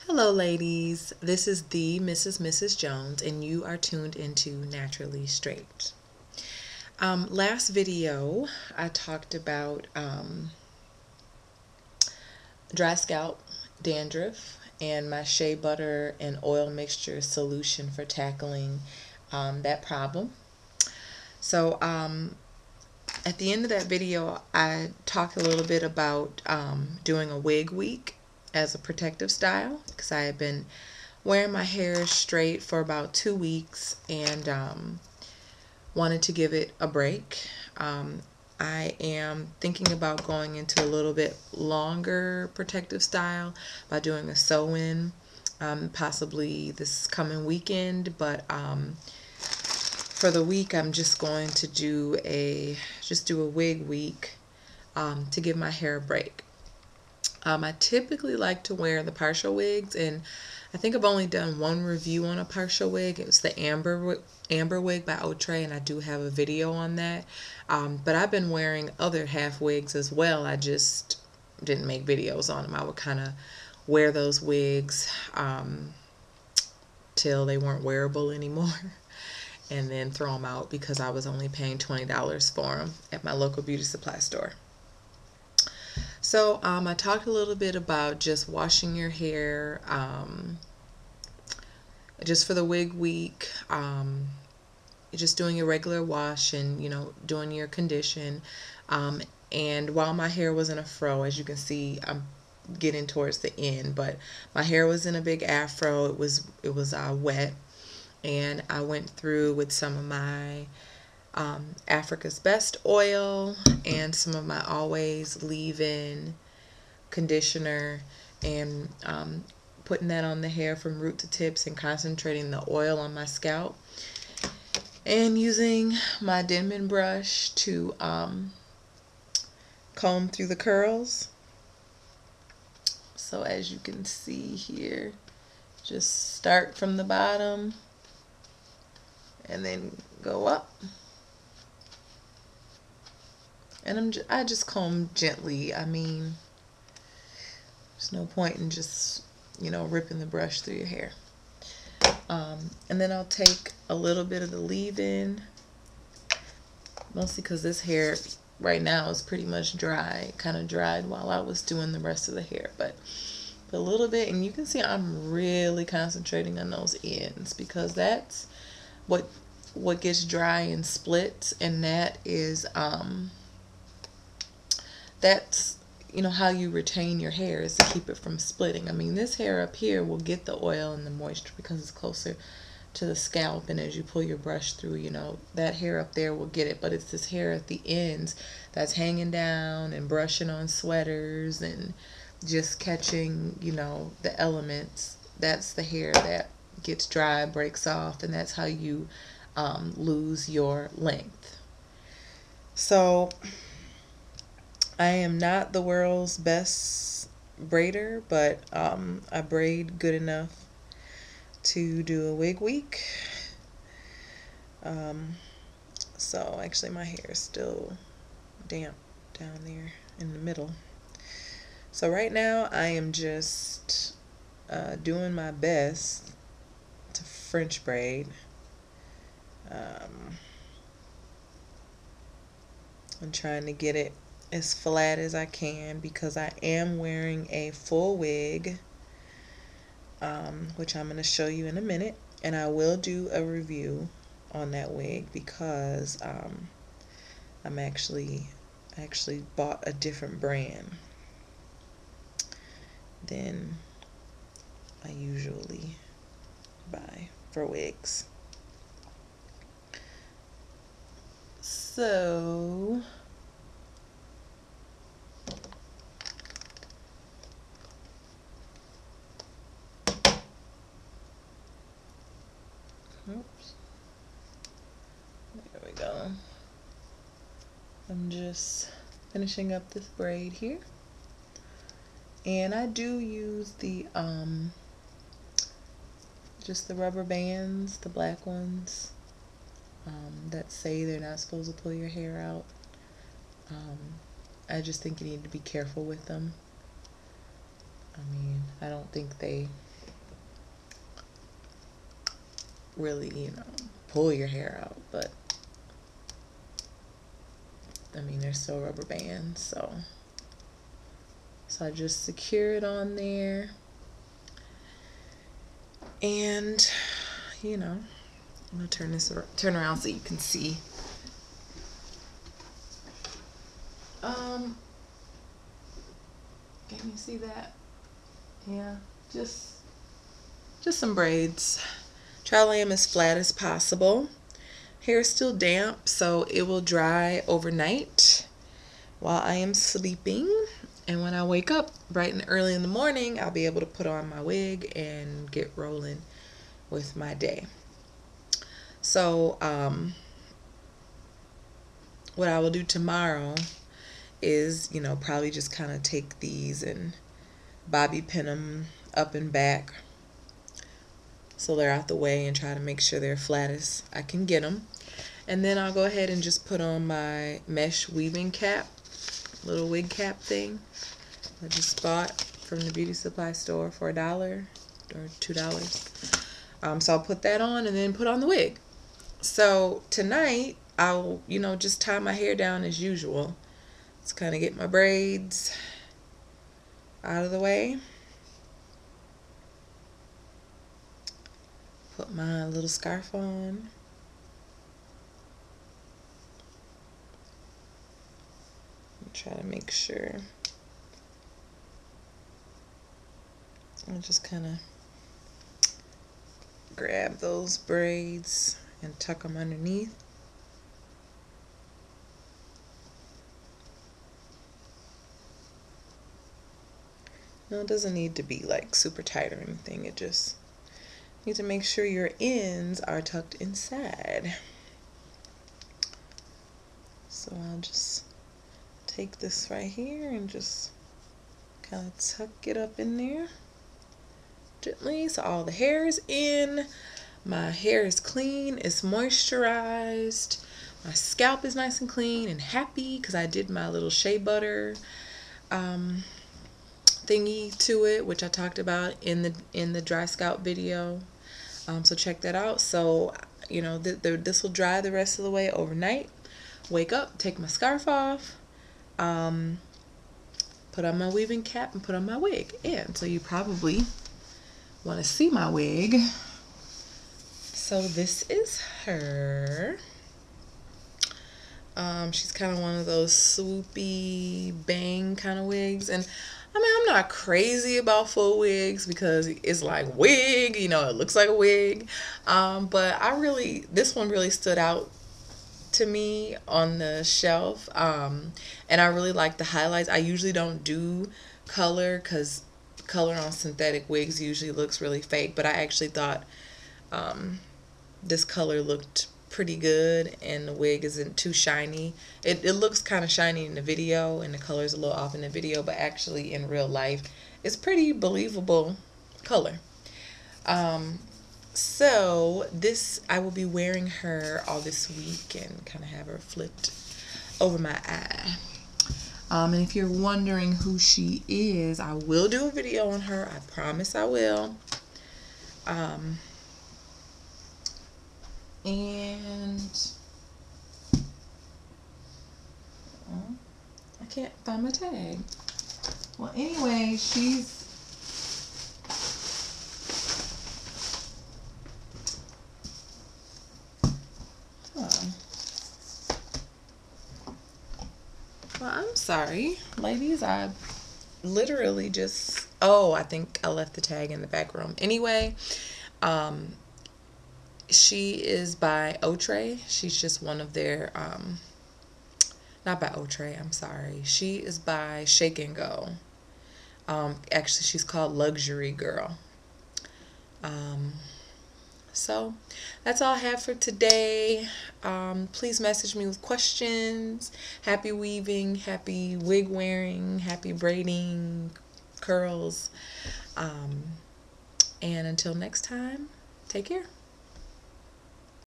Hello, ladies. This is the Mrs. Jones, and you are tuned into Naturally Straight. Last video, I talked about dry scalp, dandruff, and my shea butter and oil mixture solution for tackling that problem. So, at the end of that video, I talked a little bit about doing a wig week as a protective style because I had been wearing my hair straight for about 2 weeks and wanted to give it a break. I am thinking about going into a little bit longer protective style by doing a sew-in, possibly this coming weekend, but for the week I'm just going to do a wig week to give my hair a break. I typically like to wear the partial wigs, and I think I've only done one review on a partial wig. It was the amber wig by Outre, and I do have a video on that. But I've been wearing other half wigs as well. I just didn't make videos on them. I would kind of wear those wigs till they weren't wearable anymore and then throw them out because I was only paying $20 for them at my local beauty supply store. So I talked a little bit about just washing your hair just for the wig week, just doing a regular wash and, doing your condition. And while my hair was in a fro, as you can see, I'm getting towards the end, but my hair was in a big afro. It was wet, and I went through with some of my Africa's Best oil and some of my Always Leave-In conditioner, and putting that on the hair from root to tips and concentrating the oil on my scalp, and using my Denman brush to comb through the curls. So as you can see here, just start from the bottom and then go up. And I just comb gently. I mean, there's no point in just, ripping the brush through your hair. And then I'll take a little bit of the leave-in, mostly because this hair right now is pretty much dry. It kind of dried while I was doing the rest of the hair, but a little bit, and you can see I'm really concentrating on those ends because that's what gets dry and splits, and that is that's how you retain your hair, is to keep it from splitting. I mean, this hair up here will get the oil and the moisture because it's closer to the scalp, and as you pull your brush through, that hair up there will get it, but it's this hair at the ends that's hanging down and brushing on sweaters and just catching, the elements. That's the hair that gets dry, breaks off, and that's how you lose your length. So I am not the world's best braider, but I braid good enough to do a wig week. So actually my hair is still damp down there in the middle. So right now I am just doing my best to French braid. I'm trying to get it as flat as I can because I am wearing a full wig, which I'm going to show you in a minute, and I will do a review on that wig because I'm actually bought a different brand than I usually buy for wigs. So oops, there we go. I'm just finishing up this braid here, and I do use the just the rubber bands, the black ones, that say they're not supposed to pull your hair out. I just think you need to be careful with them. I mean, I don't think they really, you know, pull your hair out, but I mean, they're still rubber bands, so I just secure it on there, and you know, I'm gonna turn around so you can see. Can you see that? Yeah, just some braids. Try to lay them as flat as possible. Hair is still damp, so it will dry overnight while I am sleeping. And when I wake up bright and early in the morning, I'll be able to put on my wig and get rolling with my day. So, what I will do tomorrow is, you know, probably just kind of take these and bobby pin them up and back so they're out the way, and try to make sure they're flat as I can get them. And then I'll go ahead and just put on my mesh weaving cap, little wig cap thing I just bought from the beauty supply store for $1 or $2. So I'll put that on and then put on the wig. So tonight I'll, you know, just tie my hair down as usual. Let's kind of get my braids out of the way. Put my little scarf on. Try to make sure. I'll just kind of grab those braids and tuck them underneath. No, it doesn't need to be like super tight or anything. It just need to make sure your ends are tucked inside. So I'll just take this right here and just kind of tuck it up in there gently, so all the hair is in. My hair is clean, it's moisturized, my scalp is nice and clean and happy because I did my little shea butter thingy to it, which I talked about in the dry scalp video. So check that out. So you know, this will dry the rest of the way overnight. Wake up, take my scarf off, put on my weaving cap, and put on my wig. And so you probably want to see my wig. So this is her. She's kind of one of those swoopy bang kind of wigs, and I mean, I'm not crazy about full wigs because it's like wig, you know, it looks like a wig, but this one really stood out to me on the shelf, and I really like the highlights. I usually don't do color because color on synthetic wigs usually looks really fake, but I actually thought this color looked pretty good, and the wig isn't too shiny. It looks kind of shiny in the video, and the color's a little off in the video, but actually in real life it's pretty believable color. So this, I will be wearing her all this week and kind of have her flipped over my eye. And if you're wondering who she is, I will do a video on her. I promise I will. And I can't find my tag. Well, anyway, she's well, I'm sorry, ladies. I literally just, I think I left the tag in the back room. Anyway, she is by Outre. She's just one of their, not by Outre, I'm sorry. She is by Shake and Go. Actually, she's called Luxury Girl. So that's all I have for today. Please message me with questions. Happy weaving, happy wig wearing, happy braiding, curls. And until next time, take care.